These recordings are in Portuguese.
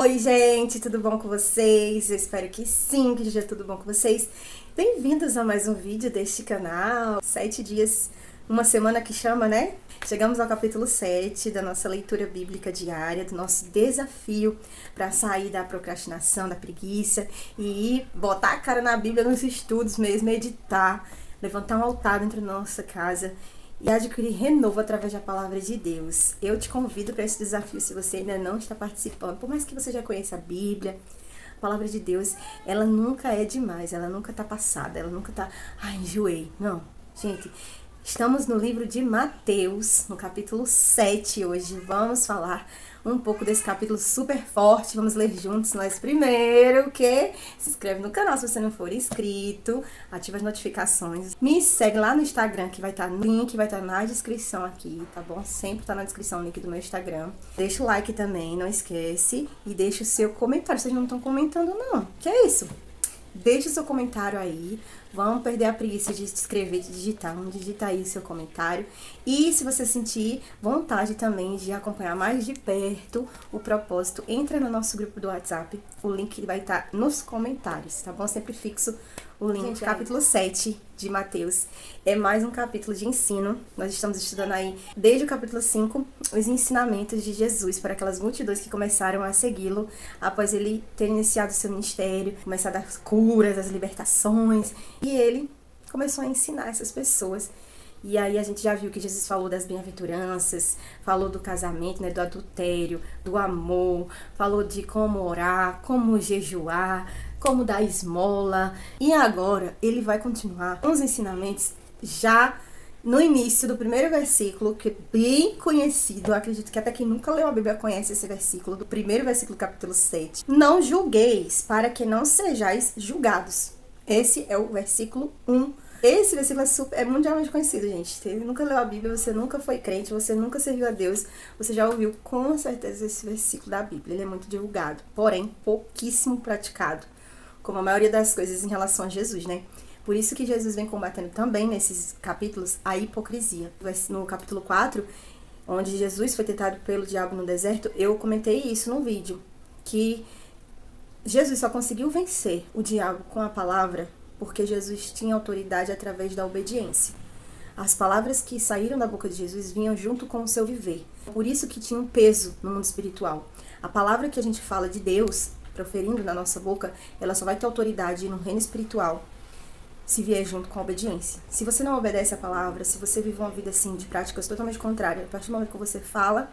Oi, gente, tudo bom com vocês? Eu espero que sim, que esteja tudo bom com vocês. Bem-vindos a mais um vídeo deste canal. 7 dias, uma semana que chama, né? Chegamos ao capítulo 7 da nossa leitura bíblica diária, do nosso desafio para sair da procrastinação, da preguiça e botar a cara na Bíblia nos estudos mesmo, meditar, levantar um altar dentro da nossa casa e adquirir renovo através da palavra de Deus. Eu te convido para esse desafio se você ainda não está participando, por mais que você já conheça a Bíblia. A palavra de Deus, ela nunca é demais, ela nunca tá passada, ela nunca tá, enjoei. Não, gente, estamos no livro de Mateus, no capítulo 7 hoje. Vamos falar um pouco desse capítulo super forte. Vamos ler juntos, mas primeiro que se inscreve no canal se você não for inscrito, ativa as notificações, me segue lá no Instagram, que vai estar no link, vai estar na descrição aqui, tá bom? Sempre tá na descrição o link do meu Instagram. Deixa o like também, não esquece, e deixa o seu comentário. Vocês não estão comentando não, que é isso? Deixa o seu comentário aí. Vamos perder a preguiça de escrever, de digitar. Vamos digitar aí o seu comentário. E se você sentir vontade também de acompanhar mais de perto o propósito, entra no nosso grupo do WhatsApp. O link vai estar nos comentários, tá bom? Sempre fixo o link. Gente, capítulo 7 de Mateus é mais um capítulo de ensino. Nós estamos estudando aí, desde o capítulo 5, os ensinamentos de Jesus para aquelas multidões que começaram a segui-lo após ele ter iniciado seu ministério, começado as curas, as libertações. E ele começou a ensinar essas pessoas. E aí a gente já viu que Jesus falou das bem-aventuranças, falou do casamento, né, do adultério, do amor, falou de como orar, como jejuar, como dar esmola. E agora ele vai continuar com os ensinamentos já no início do primeiro versículo, que é bem conhecido. Eu acredito que até quem nunca leu a Bíblia conhece esse versículo, do primeiro versículo do capítulo 7. Não julgueis, para que não sejais julgados. Esse é o versículo 1. Esse versículo é mundialmente conhecido, gente. Você nunca leu a Bíblia, você nunca foi crente, você nunca serviu a Deus, você já ouviu com certeza esse versículo da Bíblia. Ele é muito divulgado, porém pouquíssimo praticado, como a maioria das coisas em relação a Jesus, né? Por isso que Jesus vem combatendo também nesses capítulos a hipocrisia. No capítulo 4, onde Jesus foi tentado pelo diabo no deserto, eu comentei isso no vídeo, que Jesus só conseguiu vencer o diabo com a palavra porque Jesus tinha autoridade através da obediência. As palavras que saíram da boca de Jesus vinham junto com o seu viver. Por isso que tinha um peso no mundo espiritual. A palavra que a gente fala de Deus, proferindo na nossa boca, ela só vai ter autoridade no reino espiritual se vier junto com a obediência. Se você não obedece a palavra, se você vive uma vida assim de práticas totalmente contrárias, a partir do momento que você fala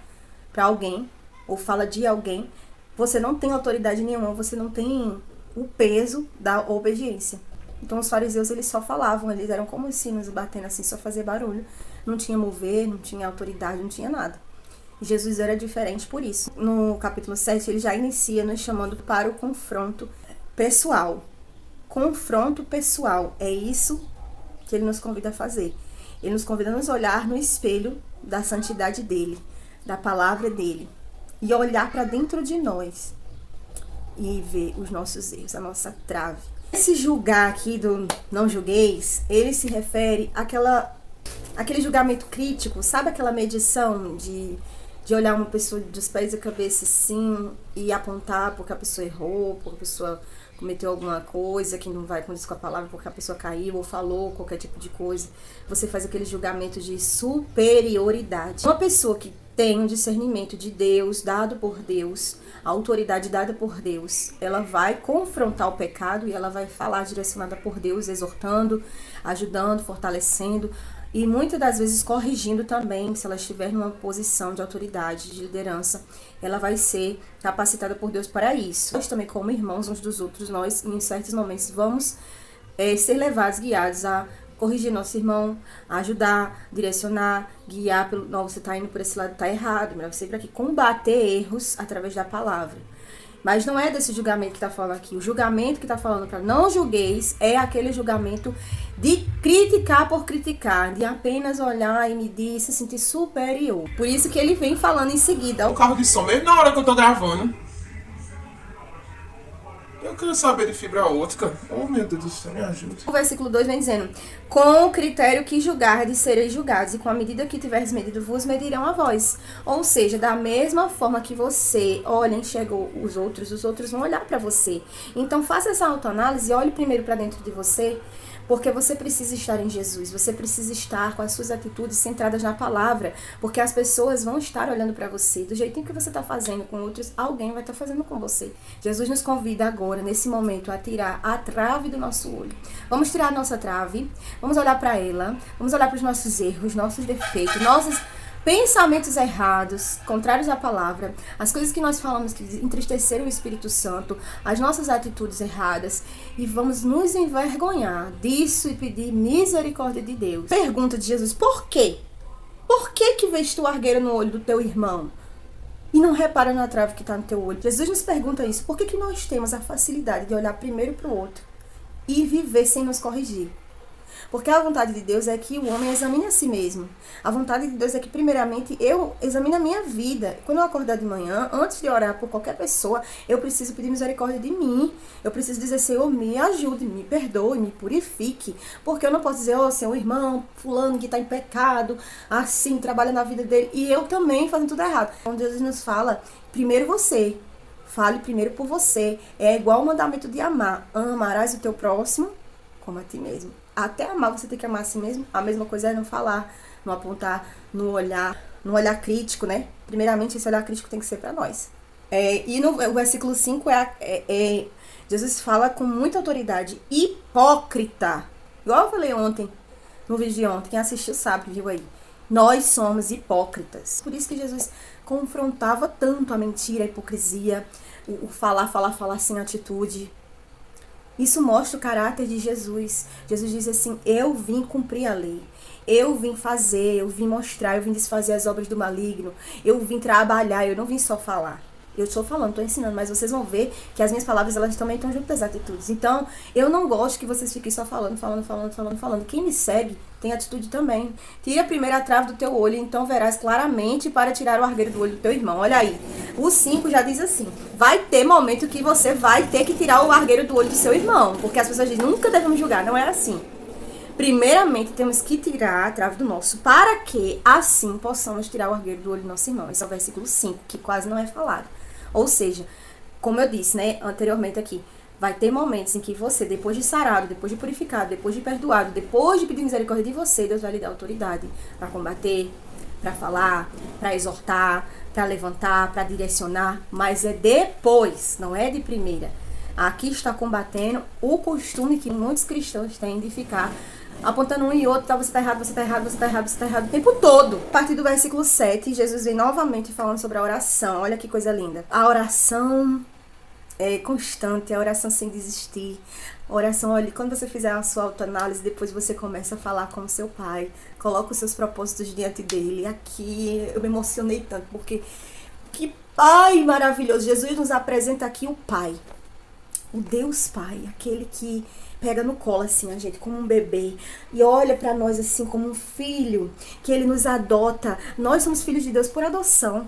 para alguém ou fala de alguém, você não tem autoridade nenhuma, você não tem o peso da obediência. Então os fariseus, eles só falavam, eles eram como os sinos batendo assim, só fazia barulho. Não tinha mover, não tinha autoridade, não tinha nada. E Jesus era diferente por isso. No capítulo 7, ele já inicia nos chamando para o confronto pessoal. Confronto pessoal, é isso que ele nos convida a fazer. Ele nos convida a nos olhar no espelho da santidade dele, da palavra dele. E olhar para dentro de nós e ver os nossos erros, a nossa trave. Esse julgar aqui do não julgueis, ele se refere àquele julgamento crítico, sabe aquela medição de olhar uma pessoa dos pés à cabeça assim e apontar porque a pessoa errou, porque a pessoa cometeu alguma coisa que não vai condizer com a palavra, porque a pessoa caiu ou falou qualquer tipo de coisa. Você faz aquele julgamento de superioridade. Uma pessoa que tem um discernimento de Deus, dado por Deus, a autoridade dada por Deus, ela vai confrontar o pecado e ela vai falar direcionada por Deus, exortando, ajudando, fortalecendo e muitas das vezes corrigindo também, se ela estiver numa posição de autoridade, de liderança, ela vai ser capacitada por Deus para isso. Nós também, como irmãos uns dos outros, nós em certos momentos vamos ser levados, guiados a corrigir nosso irmão, ajudar, direcionar, guiar pelo, não, você tá indo por esse lado, tá errado, mas você para aqui combater erros através da palavra. Mas não é desse julgamento que tá falando aqui. O julgamento que tá falando para não julgueis é aquele julgamento de criticar por criticar, de apenas olhar e medir e se sentir superior. Por isso que ele vem falando em seguida. O carro de som, mesmo na hora que eu tô gravando. Eu quero saber de fibra ótica. Oh, meu Deus do céu, me ajuda. O versículo 2 vem dizendo: com o critério que julgardes, sereis julgados, e com a medida que tiveres medido, vos medirão a vós. Ou seja, da mesma forma que você olha e enxerga os outros vão olhar para você. Então faça essa autoanálise e olhe primeiro para dentro de você, porque você precisa estar em Jesus, você precisa estar com as suas atitudes centradas na palavra, porque as pessoas vão estar olhando para você. Do jeitinho que você está fazendo com outros, alguém vai estar fazendo com você. Jesus nos convida agora, nesse momento, a tirar a trave do nosso olho. Vamos tirar a nossa trave, vamos olhar para ela, vamos olhar para os nossos erros, nossos defeitos, nossos pensamentos errados, contrários à palavra, as coisas que nós falamos que entristeceram o Espírito Santo, as nossas atitudes erradas, e vamos nos envergonhar disso e pedir misericórdia de Deus. Pergunta de Jesus: por quê? Por que vês tu argueira no olho do teu irmão e não repara na trave que está no teu olho? Jesus nos pergunta isso. Por que nós temos a facilidade de olhar primeiro para o outro e viver sem nos corrigir? Porque a vontade de Deus é que o homem examine a si mesmo. A vontade de Deus é que, primeiramente, eu examine a minha vida. Quando eu acordar de manhã, antes de orar por qualquer pessoa, eu preciso pedir misericórdia de mim. Eu preciso dizer: Senhor, me ajude, me perdoe, me purifique. Porque eu não posso dizer: Senhor, irmão, fulano que está em pecado, assim, trabalha na vida dele, e eu também fazendo tudo errado. Então Deus nos fala: primeiro você. Fale primeiro por você. É igual o mandamento de amar. Amarás o teu próximo como a ti mesmo. Até amar, você tem que amar a si mesmo. A mesma coisa é não falar, não apontar, no olhar crítico, né? Primeiramente, esse olhar crítico tem que ser para nós. E no versículo 5, Jesus fala com muita autoridade: hipócrita. Igual eu falei ontem, no vídeo de ontem, quem assistiu sabe, viu aí. Nós somos hipócritas. Por isso que Jesus confrontava tanto a mentira, a hipocrisia, o falar sem atitude. Isso mostra o caráter de Jesus. Jesus diz assim: eu vim cumprir a lei. Eu vim fazer, eu vim mostrar, eu vim desfazer as obras do maligno. Eu vim trabalhar, eu não vim só falar. Eu estou falando, estou ensinando, mas vocês vão ver que as minhas palavras, elas também estão junto das atitudes. Então, eu não gosto que vocês fiquem só falando. Quem me segue tem atitude também. Tira primeiro a trave do teu olho, então verás claramente para tirar o argueiro do olho do teu irmão. Olha aí, o 5 já diz assim: vai ter momento que você vai ter que tirar o argueiro do olho do seu irmão. Porque as pessoas dizem: nunca devemos julgar. Não é assim. Primeiramente, temos que tirar a trave do nosso, para que assim possamos tirar o argueiro do olho do nosso irmão. Esse é o versículo 5, que quase não é falado. Ou seja, como eu disse, né, anteriormente aqui, vai ter momentos em que você, depois de sarado, depois de purificado, depois de perdoado, depois de pedir misericórdia de você, Deus vai lhe dar autoridade para combater, para falar, para exortar, para levantar, para direcionar, mas é depois, não é de primeira. Aqui está combatendo o costume que muitos cristãos têm de ficar apontando um e outro: tá, você tá errado, você tá errado, você tá errado, você tá errado, o tempo todo. A partir do versículo 7, Jesus vem novamente falando sobre a oração. Olha que coisa linda. A oração é constante, a oração sem desistir. A oração, olha, quando você fizer a sua autoanálise, depois você começa a falar com o seu pai, coloca os seus propósitos diante dele. Aqui eu me emocionei tanto, porque que Pai maravilhoso. Jesus nos apresenta aqui o Pai, o Deus Pai, aquele que pega no colo assim a gente como um bebê e olha pra nós assim como um filho, que ele nos adota. Nós somos filhos de Deus por adoção,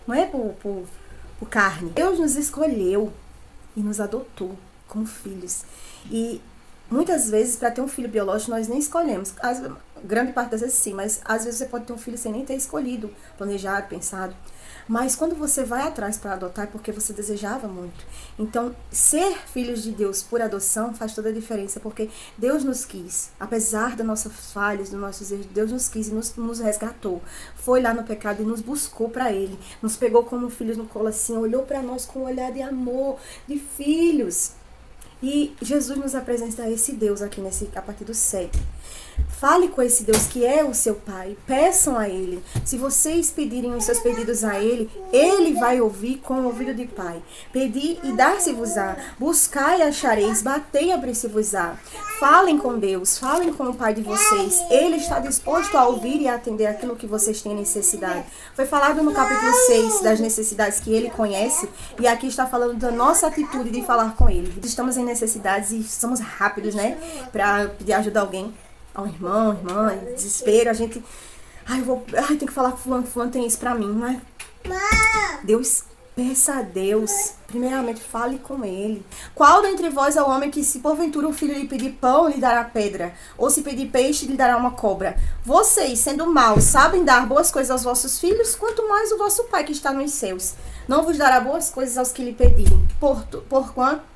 não é por carne. Deus nos escolheu e nos adotou como filhos. E muitas vezes, para ter um filho biológico, nós nem escolhemos. Grande parte das vezes sim, mas às vezes você pode ter um filho sem nem ter escolhido, planejado, pensado. Mas quando você vai atrás para adotar, é porque você desejava muito. Então, ser filhos de Deus por adoção faz toda a diferença, porque Deus nos quis. Apesar das nossas falhas, dos nossos erros, Deus nos quis e nos resgatou. Foi lá no pecado e nos buscou para Ele. Nos pegou como filhos no colo assim, olhou para nós com um olhar de amor, de filhos. E Jesus nos apresenta esse Deus aqui a partir do 7. Fale com esse Deus que é o seu Pai. Peçam a Ele. Se vocês pedirem os seus pedidos a Ele, Ele vai ouvir com o ouvido de Pai. Pedi e dar-se-vos-á. Buscai e achareis. Batei e abrir-se-vos-á. Falem com Deus. Falem com o Pai de vocês. Ele está disposto a ouvir e a atender aquilo que vocês têm necessidade. Foi falado no capítulo 6 das necessidades que Ele conhece. E aqui está falando da nossa atitude de falar com Ele. Estamos em necessidades e somos rápidos, né? Para pedir ajuda a alguém. A um irmão, irmã, desespero, a gente... tenho que falar com fulano tem isso pra mim, mas Deus Peça a Deus, primeiramente fale com Ele. Qual dentre vós é o homem que, se porventura um filho lhe pedir pão, lhe dará pedra? Ou se pedir peixe, lhe dará uma cobra? Vocês, sendo maus, sabem dar boas coisas aos vossos filhos, quanto mais o vosso Pai que está nos céus não vos dará boas coisas aos que lhe pedirem. Porquanto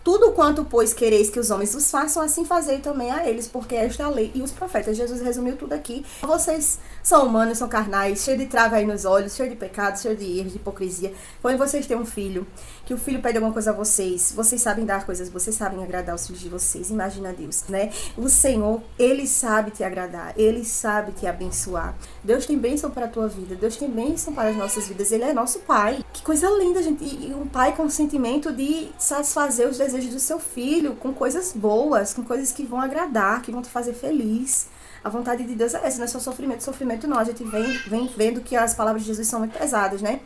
tudo quanto, pois, quereis que os homens os façam, assim fazei também a eles, porque esta é a lei e os profetas. Jesus resumiu tudo aqui. Vocês são humanos, são carnais, cheios de trava aí nos olhos, cheios de pecados, cheios de erros, de hipocrisia. Quando vocês têm um filho, que o filho pede alguma coisa a vocês, vocês sabem dar coisas, vocês sabem agradar os filhos de vocês. Imagina Deus, né? O Senhor, Ele sabe te agradar, Ele sabe te abençoar. Deus tem bênção para a tua vida, Deus tem bênção para as nossas vidas. Ele é nosso Pai. Que coisa linda, gente. E um pai com o sentimento de satisfazer os desejos do seu filho com coisas boas, com coisas que vão agradar, que vão te fazer feliz. A vontade de Deus é essa, não é só sofrimento não. A gente vem vendo que as palavras de Jesus são muito pesadas, né?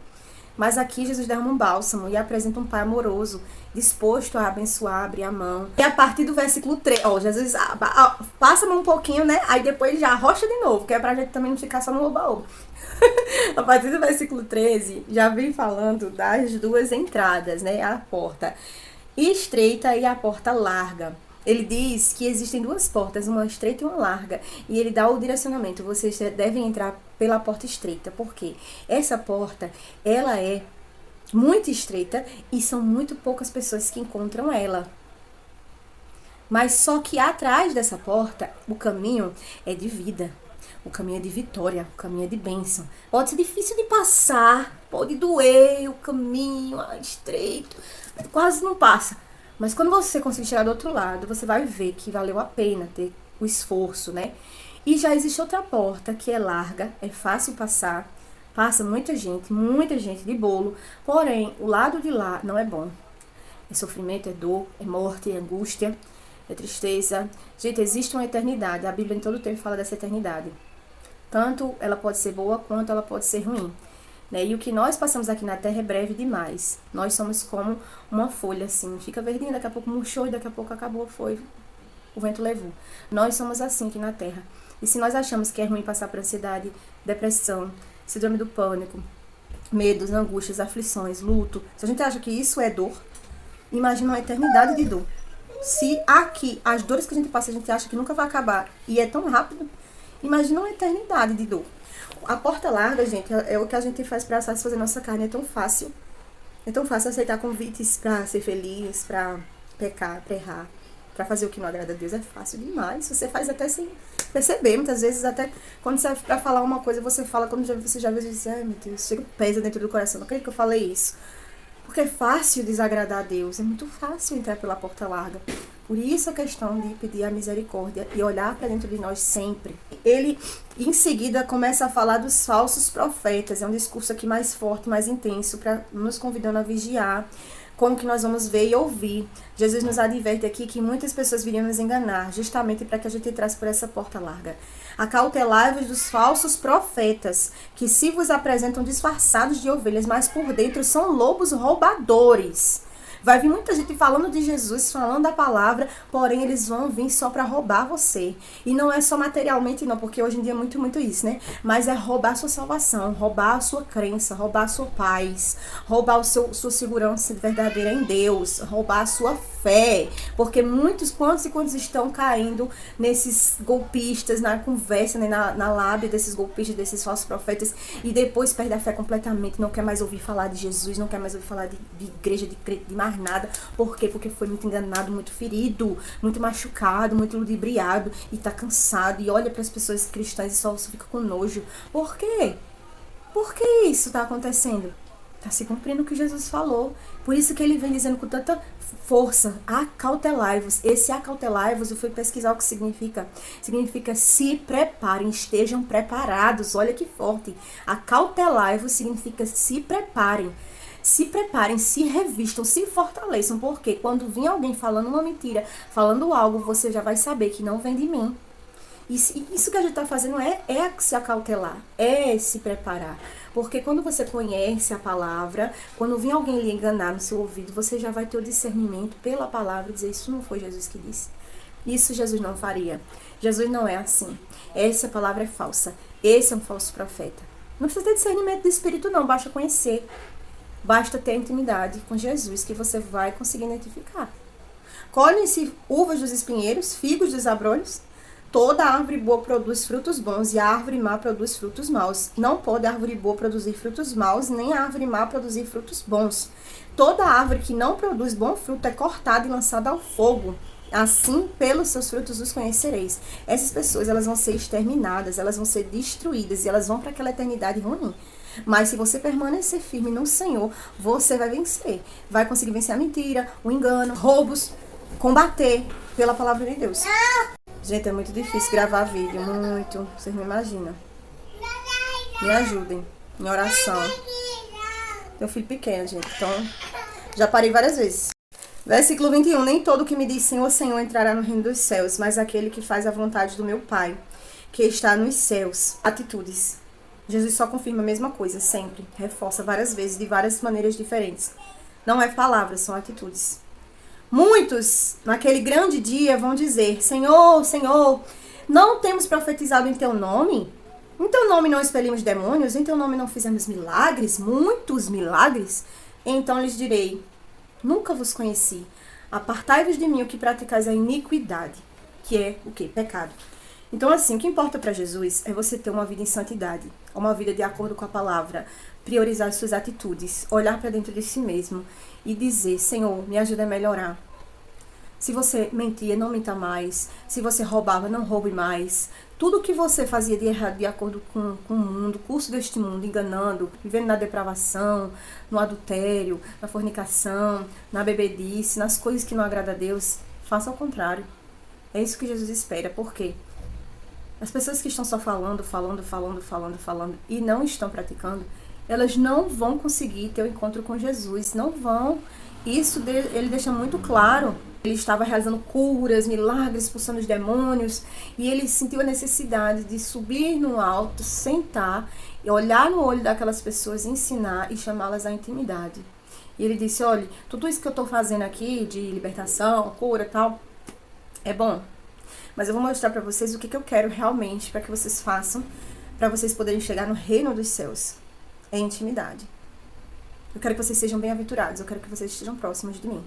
Mas aqui Jesus derrama um bálsamo e apresenta um pai amoroso, disposto a abençoar, abrir a mão. E a partir do versículo 3, Jesus passa um pouquinho, né? Aí depois ele já arrocha de novo, que é pra gente também não ficar só no oba-oba. A partir do versículo 13, já vem falando das duas entradas, né? A porta estreita e a porta larga. Ele diz que existem duas portas, uma estreita e uma larga. E ele dá o direcionamento. Vocês devem entrar pela porta estreita. Por quê? Essa porta, ela é muito estreita e são muito poucas pessoas que encontram ela. Mas só que atrás dessa porta, o caminho é de vida. O caminho é de vitória, o caminho é de bênção. Pode ser difícil de passar, pode doer o caminho estreito, quase não passa. Mas quando você conseguir chegar do outro lado, você vai ver que valeu a pena ter o esforço, né? E já existe outra porta que é larga, é fácil passar, passa muita gente de bolo. Porém, o lado de lá não é bom. É sofrimento, é dor, é morte, é angústia, é tristeza. Gente, existe uma eternidade. A Bíblia em todo tempo fala dessa eternidade. Tanto ela pode ser boa, quanto ela pode ser ruim. Né? E o que nós passamos aqui na Terra é breve demais. Nós somos como uma folha, assim. Fica verdinha, daqui a pouco murchou e daqui a pouco acabou, foi. O vento levou. Nós somos assim aqui na Terra. E se nós achamos que é ruim passar por ansiedade, depressão, síndrome do pânico, medos, angústias, aflições, luto, se a gente acha que isso é dor, imagina uma eternidade de dor. Se aqui, as dores que a gente passa, a gente acha que nunca vai acabar e é tão rápido, imagina uma eternidade de dor. A porta larga, gente, é o que a gente faz para satisfazer nossa carne. É tão fácil. É tão fácil aceitar convites para ser feliz, para pecar, para errar, para fazer o que não agrada a Deus. É fácil demais. Você faz até sem perceber. Muitas vezes, até quando você vai para falar uma coisa, você fala, quando você já vê, você diz, ai meu Deus, chega pesa dentro do coração. Não acredito que eu falei isso. Porque é fácil desagradar a Deus. É muito fácil entrar pela porta larga. Por isso a questão de pedir a misericórdia e olhar para dentro de nós sempre. Ele, em seguida, começa a falar dos falsos profetas. É um discurso aqui mais forte, mais intenso, para nos convidando a vigiar como que nós vamos ver e ouvir. Jesus nos adverte aqui que muitas pessoas viriam nos enganar, justamente para que a gente entrasse por essa porta larga. Acautelai-vos dos falsos profetas, que se vos apresentam disfarçados de ovelhas, mas por dentro são lobos roubadores. Vai vir muita gente falando de Jesus, falando da palavra, porém eles vão vir só para roubar você. E não é só materialmente não, porque hoje em dia é muito isso, né? Mas é roubar a sua salvação, roubar a sua crença, roubar a sua paz, roubar sua segurança verdadeira em Deus, roubar a sua fé. Porque quantos e quantos estão caindo nesses golpistas, na conversa, né, na lábia desses golpistas, desses falsos profetas, e depois perde a fé completamente, não quer mais ouvir falar de Jesus, não quer mais ouvir falar de igreja, de mais nada. Por quê? Porque foi muito enganado, muito ferido, muito machucado, muito ludibriado e tá cansado e olha para as pessoas cristãs e só fica com nojo. Por quê? Por que isso tá acontecendo? Tá se cumprindo o que Jesus falou. Por isso que ele vem dizendo com tanta força, acautelai-vos. Esse acautelai-vos, eu fui pesquisar o que significa. Significa se preparem, estejam preparados. Olha que forte. Acautelai-vos significa se preparem. Se preparem, se revistam, se fortaleçam, porque quando vir alguém falando uma mentira, falando algo, você já vai saber que não vem de mim. Isso que a gente está fazendo é se acautelar, é se preparar. Porque quando você conhece a palavra, quando vir alguém lhe enganar no seu ouvido, você já vai ter o discernimento pela palavra e dizer, isso não foi Jesus que disse. Isso Jesus não faria. Jesus não é assim. Essa palavra é falsa. Esse é um falso profeta. Não precisa ter discernimento do Espírito não, basta conhecer. Basta ter intimidade com Jesus que você vai conseguir identificar. Colhem-se uvas dos espinheiros, figos dos abrolhos. Toda árvore boa produz frutos bons e a árvore má produz frutos maus. Não pode a árvore boa produzir frutos maus, nem a árvore má produzir frutos bons. Toda árvore que não produz bom fruto é cortada e lançada ao fogo. Assim, pelos seus frutos os conhecereis. Essas pessoas, elas vão ser exterminadas, elas vão ser destruídas e elas vão para aquela eternidade ruim. Mas se você permanecer firme no Senhor, você vai vencer. Vai conseguir vencer a mentira, o engano, roubos, combater pela palavra de Deus. Gente, é muito difícil gravar vídeo, muito. Vocês não imaginam. Me ajudem em oração. Tenho um filho pequeno, gente, então já parei várias vezes. Versículo 21. Nem todo que me diz Senhor, Senhor entrará no reino dos céus, mas aquele que faz a vontade do meu Pai, que está nos céus. Atitudes. Jesus só confirma a mesma coisa, sempre. Reforça várias vezes, de várias maneiras diferentes. Não é palavras, são atitudes. Muitos, naquele grande dia, vão dizer, Senhor, Senhor, não temos profetizado em teu nome? Em teu nome não expelimos demônios? Em teu nome não fizemos milagres? Muitos milagres? Então lhes direi, nunca vos conheci. Apartai-vos de mim, o que praticais a iniquidade, que é o quê? Pecado. Então, assim, o que importa para Jesus é você ter uma vida em santidade, uma vida de acordo com a palavra, priorizar as suas atitudes, olhar para dentro de si mesmo e dizer, Senhor, me ajuda a melhorar. Se você mentia, não minta mais. Se você roubava, não roube mais. Tudo que você fazia de errado de acordo com o mundo, o curso deste mundo, enganando, vivendo na depravação, no adultério, na fornicação, na bebedice, nas coisas que não agradam a Deus, faça ao contrário. É isso que Jesus espera. Por quê? As pessoas que estão só falando e não estão praticando, elas não vão conseguir ter o encontro com Jesus, não vão. Isso ele deixa muito claro. Ele estava realizando curas, milagres, expulsando os demônios, e ele sentiu a necessidade de subir no alto, sentar e olhar no olho daquelas pessoas, ensinar e chamá-las à intimidade. E ele disse, olha, tudo isso que eu estou fazendo aqui, de libertação, cura e tal, é bom. Mas eu vou mostrar para vocês o que eu quero realmente para que vocês façam, para vocês poderem chegar no reino dos céus. É intimidade. Eu quero que vocês sejam bem-aventurados, eu quero que vocês estejam próximos de mim.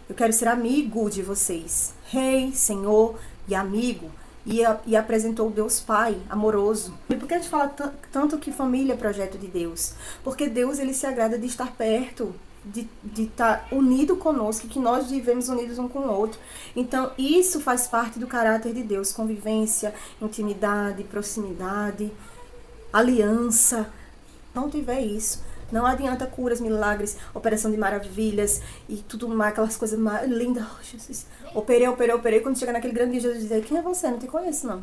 Eu quero ser amigo de vocês. Rei, Senhor e amigo. E apresentou o Deus Pai, amoroso. E por que a gente fala tanto que família é projeto de Deus? Porque Deus, ele se agrada de estar perto, de estar unido conosco, que nós vivemos unidos um com o outro. Então, isso faz parte do caráter de Deus. Convivência, intimidade, proximidade, aliança. Não tiver isso, não adianta curas, milagres, operação de maravilhas e tudo mais, aquelas coisas lindas. Oh, Jesus. Operei. Quando chega naquele grande dia, Jesus diz, quem é você? Não te conheço, não.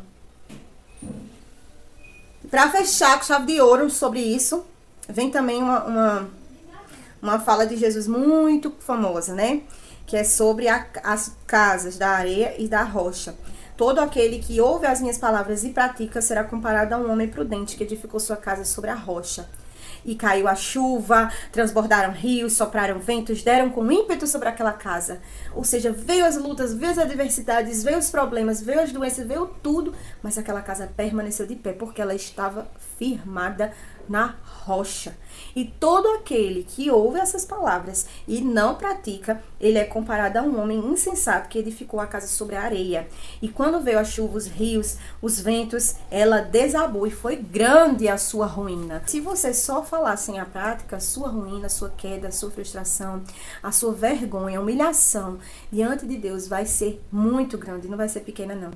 Pra fechar com chave de ouro sobre isso, vem também uma fala de Jesus muito famosa, né? Que é sobre as casas da areia e da rocha. Todo aquele que ouve as minhas palavras e pratica será comparado a um homem prudente que edificou sua casa sobre a rocha. E caiu a chuva, transbordaram rios, sopraram ventos, deram com ímpeto sobre aquela casa. Ou seja, veio as lutas, veio as adversidades, veio os problemas, veio as doenças, veio tudo, mas aquela casa permaneceu de pé, porque ela estava firmada na rocha. E todo aquele que ouve essas palavras e não pratica, ele é comparado a um homem insensato que edificou a casa sobre a areia. E quando veio a chuva, os rios, os ventos, ela desabou e foi grande a sua ruína. Se você só falar sem a prática, a sua ruína, a sua queda, a sua frustração, a sua vergonha, a humilhação diante de Deus vai ser muito grande, não vai ser pequena não.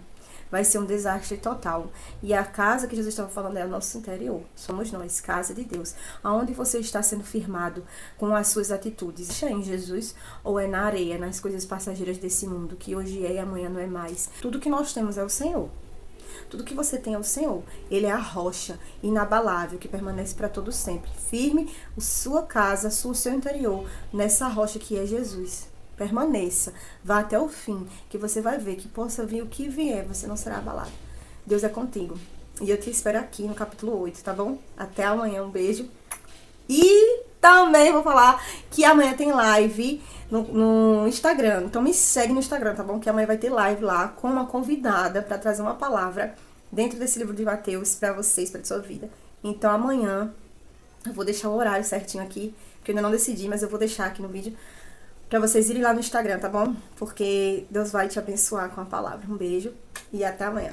Vai ser um desastre total. E a casa que Jesus estava falando é o nosso interior. Somos nós, casa de Deus. Aonde você está sendo firmado com as suas atitudes? É em Jesus ou é na areia, nas coisas passageiras desse mundo, que hoje é e amanhã não é mais? Tudo que nós temos é o Senhor. Tudo que você tem é o Senhor. Ele é a rocha inabalável que permanece para todo sempre. Firme a sua casa, o seu interior nessa rocha que é Jesus. Permaneça, vá até o fim, que você vai ver que possa vir o que vier, você não será abalado. Deus é contigo. E eu te espero aqui no capítulo 8, tá bom? Até amanhã, um beijo. E também vou falar que amanhã tem live no Instagram. Então me segue no Instagram, tá bom? Que amanhã vai ter live lá com uma convidada para trazer uma palavra dentro desse livro de Mateus para vocês, para sua vida. Então amanhã eu vou deixar o horário certinho aqui, que eu ainda não decidi, mas eu vou deixar aqui no vídeo pra vocês irem lá no Instagram, tá bom? Porque Deus vai te abençoar com a palavra. Um beijo e até amanhã.